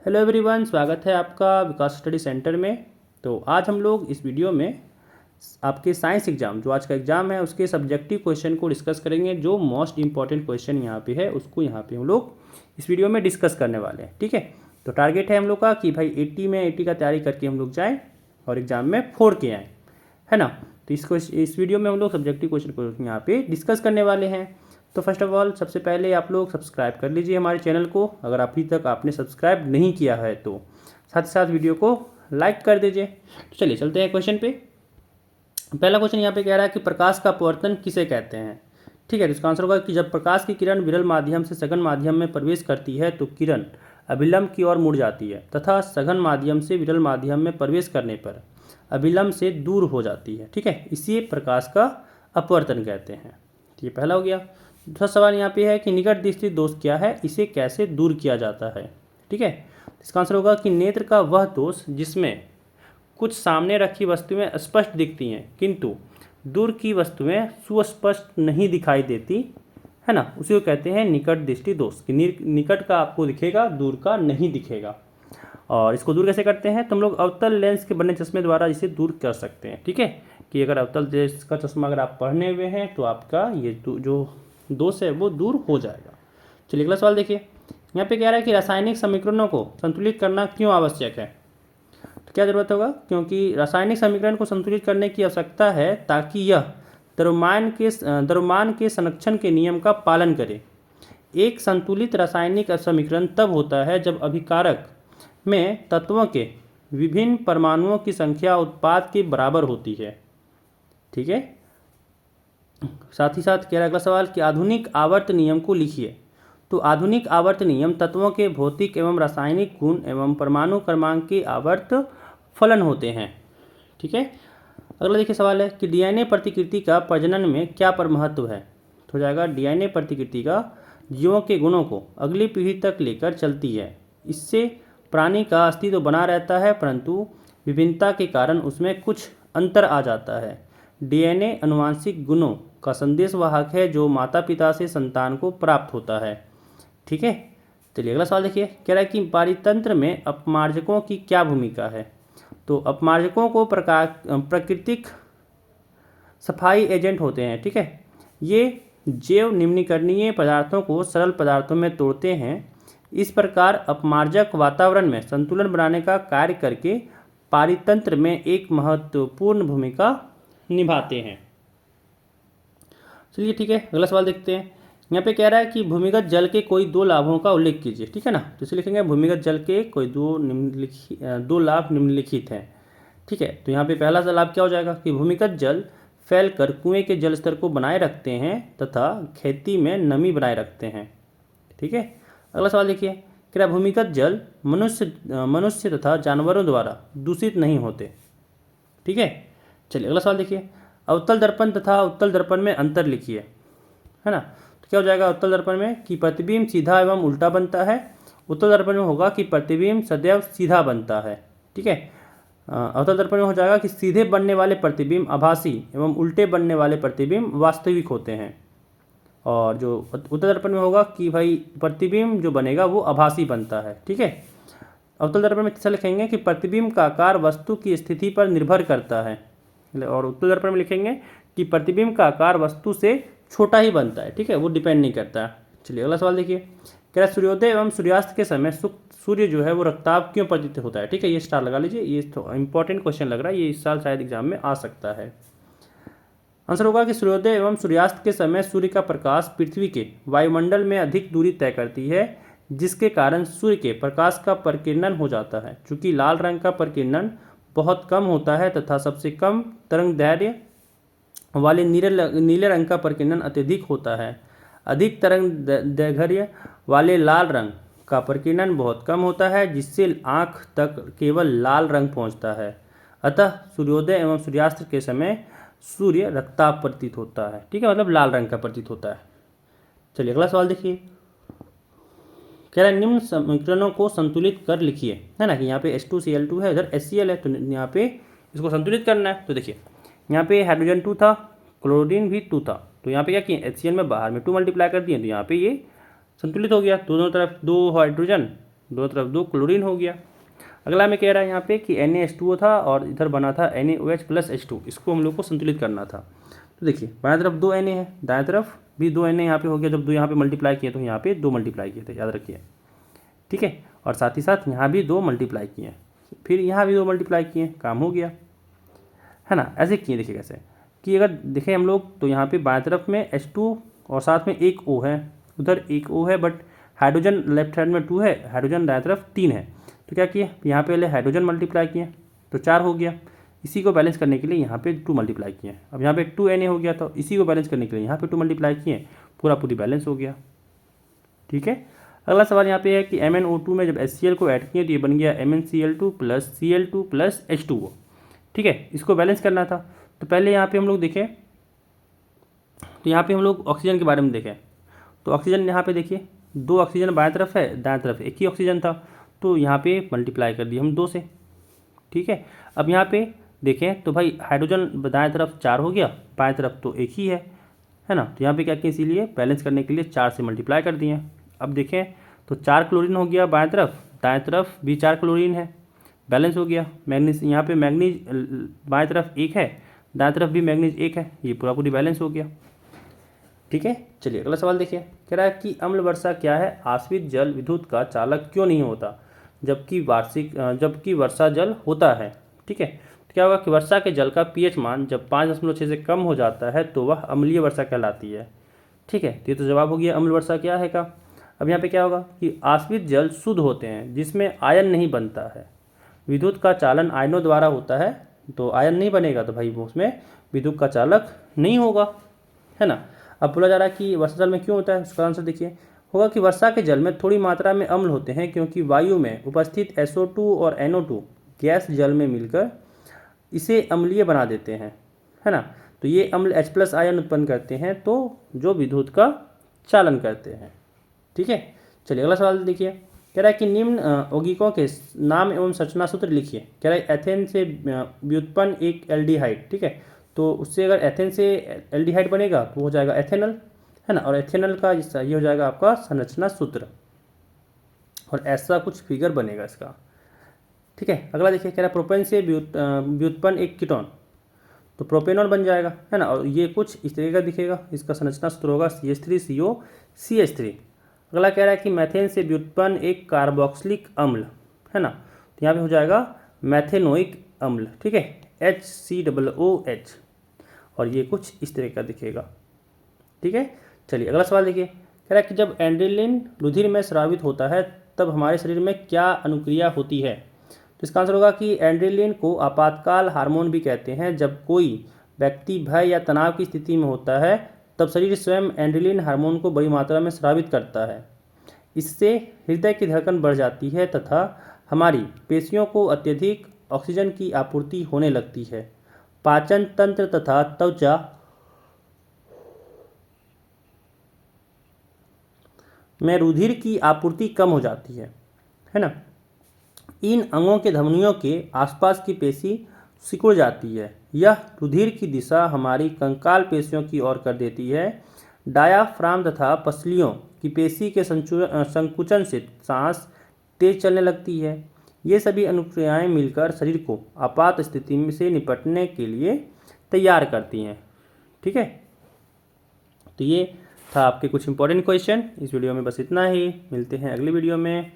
Hello everyone, स्वागत है आपका विकास स्टडी सेंटर में। तो आज हम लोग इस वीडियो में आपके साइंस एग्ज़ाम जो आज का एग्ज़ाम है उसके सब्जेक्टिव क्वेश्चन को डिस्कस करेंगे। जो मोस्ट इंपॉर्टेंट क्वेश्चन यहाँ पे है उसको यहाँ पे हम लोग इस वीडियो में डिस्कस करने वाले हैं। ठीक है, तो टारगेट है हम लोग का कि भाई 80 में 80 का तैयारी करके हम लोग जाएँ और एग्ज़ाम में 4 के आएँ, है ना। तो इस वीडियो में हम लोग सब्जेक्टिव क्वेश्चन को यहाँ पे डिस्कस करने वाले हैं। तो फर्स्ट ऑफ ऑल सबसे पहले आप लोग सब्सक्राइब कर लीजिए हमारे चैनल को, अगर अभी तक आपने सब्सक्राइब नहीं किया है तो साथ ही साथ वीडियो को लाइक कर दीजिए। तो चलिए चलते हैं क्वेश्चन पे। पहला क्वेश्चन यहाँ पे कह रहा है कि प्रकाश का अपवर्तन किसे कहते हैं। ठीक है, तो इसका आंसर होगा कि जब प्रकाश की किरण विरल माध्यम से सघन माध्यम में प्रवेश करती है तो किरण अभिलंब की ओर मुड़ जाती है तथा सघन माध्यम से विरल माध्यम में प्रवेश करने पर अभिलंब से दूर हो जाती है। ठीक है, इसी प्रकाश का अपवर्तन कहते हैं। तो ये पहला हो गया। दूसरा सवाल यहाँ पे है कि निकट दृष्टि दोष क्या है, इसे कैसे दूर किया जाता है। ठीक है, इसका आंसर होगा कि नेत्र का वह दोष जिसमें कुछ सामने रखी वस्तुएं स्पष्ट दिखती हैं किंतु दूर की वस्तुएं सुस्पष्ट नहीं दिखाई देती, है ना, उसी को कहते हैं निकट दृष्टि दोष। कि निकट का आपको दिखेगा, दूर का नहीं दिखेगा। और इसको दूर कैसे करते हैं तो हम लोग अवतल लेंस के बने चश्मे द्वारा इसे दूर कर सकते हैं। ठीक है, कि अगर अवतल लेंस का चश्मा अगर आप पहने हुए हैं तो आपका ये जो दोष है वो दूर हो जाएगा। चलिए अगला सवाल देखिए। यहाँ पे कह रहा है कि रासायनिक समीकरणों को संतुलित करना क्यों आवश्यक है। तो क्या जरूरत होगा, क्योंकि रासायनिक समीकरण को संतुलित करने की आवश्यकता है ताकि यह द्रव्यमान के संरक्षण के नियम का पालन करे। एक संतुलित रासायनिक समीकरण तब होता है जब अभिकारक में तत्वों के विभिन्न परमाणुओं की संख्या उत्पाद के बराबर होती है। ठीक है, साथ ही साथ कह रहा है अगला सवाल कि आधुनिक आवर्त नियम को लिखिए। तो आधुनिक आवर्त नियम तत्वों के भौतिक एवं रासायनिक गुण एवं परमाणु क्रमांक के आवर्त फलन होते हैं। ठीक है, अगला देखिए सवाल है कि डीएनए प्रतिकृति का प्रजनन में क्या पर महत्व है। तो हो जाएगा डीएनए प्रतिकृति का जीवों के गुणों को अगली पीढ़ी तक लेकर चलती है। इससे प्राणी का अस्तित्व बना रहता है परंतु विभिन्नता के कारण उसमें कुछ अंतर आ जाता है। डीएनए अनुवांशिक गुणों का संदेशवाहक है जो माता पिता से संतान को प्राप्त होता है। ठीक है, चलिए अगला सवाल देखिए। कह रहा है कि पारितंत्र में अपमार्जकों की क्या भूमिका है। तो अपमार्जकों को प्राकृतिक सफाई एजेंट होते हैं। ठीक है, ये जैव निम्नीकरणीय पदार्थों को सरल पदार्थों में तोड़ते हैं। इस प्रकार अपमार्जक वातावरण में संतुलन बनाने का कार्य करके पारितंत्र में एक महत्वपूर्ण भूमिका निभाते हैं। चलिए ठीक है, अगला सवाल देखते हैं। यहाँ पे कह रहा है कि भूमिगत जल के कोई दो लाभों का उल्लेख कीजिए। ठीक है ना, तो इसे लिखेंगे भूमिगत जल के कोई दो लाभ निम्नलिखित हैं। ठीक है, तो यहाँ पे पहला सा लाभ क्या हो जाएगा कि भूमिगत जल फैलकर कुएं के जल स्तर को बनाए रखते हैं तथा खेती में नमी बनाए रखते हैं। ठीक है, अगला सवाल देखिए। कह रहा भूमिगत जल मनुष्य तथा जानवरों द्वारा दूषित नहीं होते। ठीक है, चलिए अगला सवाल देखिए। अवतल दर्पण तथा उत्तल दर्पण में अंतर लिखिए, है ना। तो क्या हो जाएगा अवतल दर्पण में कि प्रतिबिंब सीधा एवं उल्टा बनता है। उत्तल दर्पण में होगा कि प्रतिबिंब सदैव सीधा बनता है। ठीक है, अवतल दर्पण में हो जाएगा कि सीधे बनने वाले प्रतिबिंब आभासी एवं उल्टे बनने वाले प्रतिबिंब वास्तविक होते हैं। और जो उत्तल दर्पण में होगा कि भाई प्रतिबिंब जो बनेगा वो आभासी बनता है। ठीक है, अवतल दर्पण में कैसा लिखेंगे कि प्रतिबिंब का आकार वस्तु की स्थिति पर निर्भर करता है। और उत्तल दर्पण में लिखेंगे कि प्रतिबिंब का आकार वस्तु से छोटा ही बनता है। ठीक है, वो डिपेंड नहीं करता। चलिए अगला सवाल देखिए। कह रहा सूर्योदय एवं सूर्यास्त के समय सूर्य जो है वो रक्ताभ क्यों प्रतीत होता है। ठीक है, ये स्टार लगा लीजिए, ये तो इंपॉर्टेंट क्वेश्चन लग रहा है, ये इस साल शायद एग्जाम में आ सकता है। आंसर होगा कि सूर्योदय एवं सूर्यास्त के समय सूर्य का प्रकाश पृथ्वी के वायुमंडल में अधिक दूरी तय करती है जिसके कारण सूर्य के प्रकाश का परिकिरणन हो जाता है। चूंकि लाल रंग का परिकिरणन बहुत कम होता है तथा सबसे कम तरंग दैर्घ्य वाले नीले रंग का परिकिरणन अत्यधिक होता है। अधिक तरंग दैर्घ्य वाले लाल रंग का परिकिरणन बहुत कम होता है जिससे आँख तक केवल लाल रंग पहुँचता है। अतः सूर्योदय एवं सूर्यास्त के समय सूर्य रक्ताभ प्रतीत होता है। ठीक है, मतलब लाल रंग का प्रतीत होता है। चलिए अगला सवाल देखिए। कह रहा है निम्न समीकरणों को संतुलित कर लिखिए, है ना, कि यहाँ पे H2Cl2 है, इधर HCl है, तो यहाँ पे इसको संतुलित करना है। तो देखिए यहाँ पे हाइड्रोजन 2 था, क्लोरीन भी 2 था, तो यहाँ पे क्या किए HCl में बाहर में 2 मल्टीप्लाई कर दिए, तो यहाँ पे ये संतुलित हो गया। दोनों तरफ 2 हाइड्रोजन दोनों तरफ 2 क्लोरीन हो गया। अगला हमें कह रहा है यहाँ पे कि Na H2O था और इधर बना था NaOH प्लस H2, इसको हम लोग को संतुलित करना था। तो देखिए बाएं तरफ 2 Na है, दाएं तरफ भी 2 Na यहाँ पे हो गया। जब 2 यहाँ पे मल्टीप्लाई किए तो यहाँ पे 2 मल्टीप्लाई किए थे, याद रखिए, ठीक है। और साथ ही साथ यहाँ भी 2 मल्टीप्लाई किए हैं, फिर यहाँ भी 2 मल्टीप्लाई किए, काम हो गया, है ना। ऐसे किए, देखिए कैसे कि अगर देखें हम लोग तो यहाँ पे बाएं तरफ में H2 और साथ में एक O है, उधर एक O है, बट हाइड्रोजन लेफ्ट हैंड में 2 है, हाइड्रोजन दाएं तरफ 3 है। तो क्या किए, यहाँ पहले हाइड्रोजन मल्टीप्लाई किए तो 4 हो गया। इसी को बैलेंस करने के लिए यहाँ पे 2 मल्टीप्लाई किए। अब यहाँ पे 2 Na हो गया, तो इसी को बैलेंस करने के लिए यहाँ पे 2 मल्टीप्लाई किए, पूरी बैलेंस हो गया, ठीक है। अगला सवाल यहाँ पे है कि MnO2 में जब HCl को ऐड किए तो ये बन गया MnCl2 plus Cl2 plus H2O, ठीक है। इसको बैलेंस करना था। तो पहले यहाँ पे हम लोग देखें, तो यहाँ पे हम लोग ऑक्सीजन के बारे में देखें। तो ऑक्सीजन यहाँ पे देखिए 2 ऑक्सीजन बाएं तरफ है, दाएं तरफ एक ही ऑक्सीजन था, तो यहाँ पे मल्टीप्लाई कर दिए हम 2 से, ठीक है। अब यहाँ पे देखें तो भाई हाइड्रोजन दाएं तरफ 4 हो गया, बाएं तरफ तो एक ही है ना। तो यहाँ पे क्या किया, इसीलिए बैलेंस करने के लिए 4 से मल्टीप्लाई कर दिए। अब देखें तो 4 क्लोरीन हो गया बाएं तरफ, दाएं तरफ भी 4 क्लोरीन है, बैलेंस हो गया। मैग्नीज, यहाँ पे मैग्नीज बाएं तरफ 1 है, दाएं तरफ भी मैग्नीज 1 है, ये पूरी बैलेंस हो गया, ठीक है। चलिए अगला सवाल देखिए, कह रहा है कि अम्ल वर्षा क्या है, आश्रित जल विद्युत का चालक क्यों नहीं होता जबकि वर्षा जल होता है, ठीक है। तो क्या होगा कि वर्षा के जल का pH मान जब 5.6 से कम हो जाता है तो वह अम्लीय वर्षा कहलाती है, ठीक है। तो ये तो जवाब हो गया अम्ल वर्षा क्या है का। अब यहाँ पे क्या होगा कि आश्रित जल शुद्ध होते हैं जिसमें आयन नहीं बनता है, विद्युत का चालन आयनों द्वारा होता है, तो आयन नहीं बनेगा तो भाई वो उसमें विद्युत का चालक नहीं होगा, है ना। अब बोला जा रहा है कि वर्षा जल में क्यों होता है, उसका आंसर देखिए होगा कि वर्षा के जल में थोड़ी मात्रा में अम्ल होते हैं क्योंकि वायु में उपस्थित SO2 और NO2 गैस जल में मिलकर इसे अम्लीय बना देते हैं, है ना। तो ये अम्ल H+ आयन उत्पन्न करते हैं, तो जो विद्युत का चालन करते हैं, ठीक है। चलिए अगला सवाल देखिए, कह रहा है कि निम्न यौगिकों के नाम एवं संरचना सूत्र लिखिए। कह रहा है एथेन से व्युत्पन्न एक एल्डिहाइड, ठीक है। तो उससे अगर एथेन से एल्डिहाइड बनेगा तो हो जाएगा एथेनल, है ना। और एथेनल का ये हो जाएगा आपका संरचना सूत्र, और ऐसा कुछ फिगर बनेगा इसका, ठीक है। अगला देखिए, कह रहा है प्रोपेन से व्युत्पन्न एक कीटोन, तो प्रोपेनॉल बन जाएगा, है ना। और ये कुछ इस तरीके का दिखेगा, इसका संरचना सूत्र होगा CH3CO CH3। अगला कह रहा है कि मैथेन से व्युत्पन्न एक कार्बोक्सिलिक अम्ल, है ना। तो यहाँ पे हो जाएगा मैथेनोइक अम्ल, ठीक है, HCOOH, और ये कुछ इस तरह का दिखेगा, ठीक है। चलिए अगला सवाल देखिए, कह रहा है कि जब एड्रेनलिन रुधिर में स्रावित होता है तब हमारे शरीर में क्या अनुक्रिया होती है। तो इसका आंसर होगा कि एड्रेनलिन को आपातकाल हार्मोन भी कहते हैं। जब कोई व्यक्ति भय या तनाव की स्थिति में होता है तब शरीर स्वयं एड्रेनलिन हार्मोन को बड़ी मात्रा में स्रावित करता है। इससे हृदय की धड़कन बढ़ जाती है तथा हमारी पेशियों को अत्यधिक ऑक्सीजन की आपूर्ति होने लगती है। पाचन तंत्र तथा त्वचा में रुधिर की आपूर्ति कम हो जाती है ना। इन अंगों के धमनियों के आसपास की पेशी सिकुड़ जाती है। यह रुधिर की दिशा हमारी कंकाल पेशियों की ओर कर देती है। डायाफ्राम तथा पसलियों की पेशी के संकुचन से सांस तेज चलने लगती है। ये सभी अनुक्रियाएं मिलकर शरीर को आपात स्थिति से निपटने के लिए तैयार करती हैं, ठीक है। तो ये था आपके कुछ इंपॉर्टेंट क्वेश्चन। इस वीडियो में बस इतना ही, मिलते हैं अगली वीडियो में।